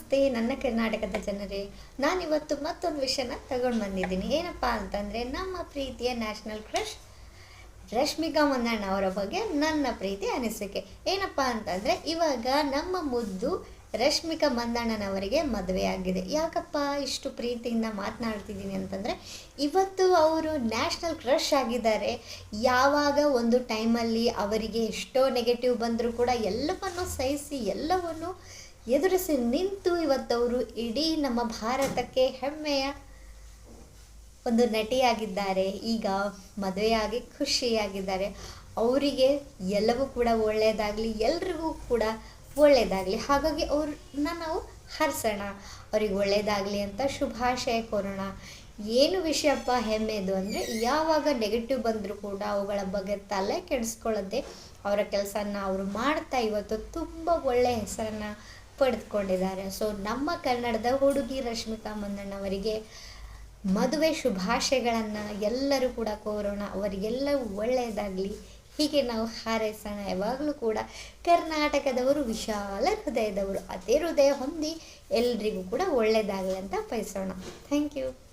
ನಮಸ್ತೆ ನನ್ನ ಕರ್ನಾಟಕದ ಜನರೇ. ನಾನಿವತ್ತು ಮತ್ತೊಂದು ವಿಷಯನ ತಗೊಂಡು ಬಂದಿದ್ದೀನಿ. ಏನಪ್ಪ ಅಂತಂದರೆ, ನಮ್ಮ ಪ್ರೀತಿಯ ನ್ಯಾಷನಲ್ ಕ್ರಶ್ ರಶ್ಮಿಕಾ ಮಂದಣ್ಣ ಅವರ ಬಗ್ಗೆ ನನ್ನ ಪ್ರೀತಿ ಅನಿಸಿಕೆ. ಏನಪ್ಪ ಅಂತಂದರೆ, ಇವಾಗ ನಮ್ಮ ಮುದ್ದು ರಶ್ಮಿಕಾ ಮಂದಣ್ಣನವರಿಗೆ ಮದುವೆ ಆಗಿದೆ. ಯಾಕಪ್ಪ ಇಷ್ಟು ಪ್ರೀತಿಯಿಂದ ಮಾತನಾಡ್ತಿದ್ದೀನಿ ಅಂತಂದರೆ, ಇವತ್ತು ಅವರು ನ್ಯಾಷನಲ್ ಕ್ರಶ್ ಆಗಿದ್ದಾರೆ. ಯಾವಾಗ ಒಂದು ಟೈಮಲ್ಲಿ ಅವರಿಗೆ ಎಷ್ಟೋ ನೆಗೆಟಿವ್ ಬಂದರೂ ಕೂಡ ಎಲ್ಲವನ್ನು ಸಹಿಸಿ ಎಲ್ಲವನ್ನು ಎದುರಿಸಿ ನಿಂತು ಇವತ್ತವರು ಇಡೀ ನಮ್ಮ ಭಾರತಕ್ಕೆ ಹೆಮ್ಮೆಯ ಒಂದು ನಟಿಯಾಗಿದ್ದಾರೆ. ಈಗ ಮದುವೆಯಾಗಿ ಖುಷಿಯಾಗಿದ್ದಾರೆ. ಅವರಿಗೆ ಎಲ್ಲವೂ ಕೂಡ ಒಳ್ಳೆಯದಾಗಲಿ, ಎಲ್ರಿಗೂ ಕೂಡ ಒಳ್ಳೆಯದಾಗಲಿ. ಹಾಗಾಗಿ ಅವ್ರನ್ನ ನಾವು ಹರಿಸೋಣ, ಅವ್ರಿಗೆ ಒಳ್ಳೆಯದಾಗಲಿ ಅಂತ ಶುಭಾಶಯ ಕೋರೋಣ. ಏನು ವಿಷಯಪ್ಪ ಹೆಮ್ಮೆದು ಅಂದರೆ, ಯಾವಾಗ ನೆಗೆಟಿವ್ ಬಂದರೂ ಕೂಡ ಅವುಗಳ ಬಗ್ಗೆ ತಲೆ ಕೆಡಿಸ್ಕೊಳ್ಳದೆ ಅವರ ಕೆಲಸನ ಅವರು ಮಾಡ್ತಾ ಇವತ್ತು ತುಂಬ ಒಳ್ಳೆಯ ಹೆಸರನ್ನು ಪಡೆದುಕೊಂಡಿದ್ದಾರೆ. ಸೊ ನಮ್ಮ ಕನ್ನಡದ ಹುಡುಗಿ ರಶ್ಮಿಕಾ ಮಂದಣ್ಣವರಿಗೆ ಮದುವೆ ಶುಭಾಶಯಗಳನ್ನು ಎಲ್ಲರೂ ಕೂಡ ಕೋರೋಣ. ಅವರಿಗೆಲ್ಲವೂ ಒಳ್ಳೆಯದಾಗಲಿ, ಹೀಗೆ ನಾವು ಹಾರೈಸೋಣ. ಯಾವಾಗಲೂ ಕೂಡ ಕರ್ನಾಟಕದವರು ವಿಶಾಲ ಹೃದಯದವರು, ಅದೇ ಹೃದಯ ಹೊಂದಿ ಎಲ್ರಿಗೂ ಕೂಡ ಒಳ್ಳೆಯದಾಗಲಿ ಅಂತ ಬಯಸೋಣ. Thank you.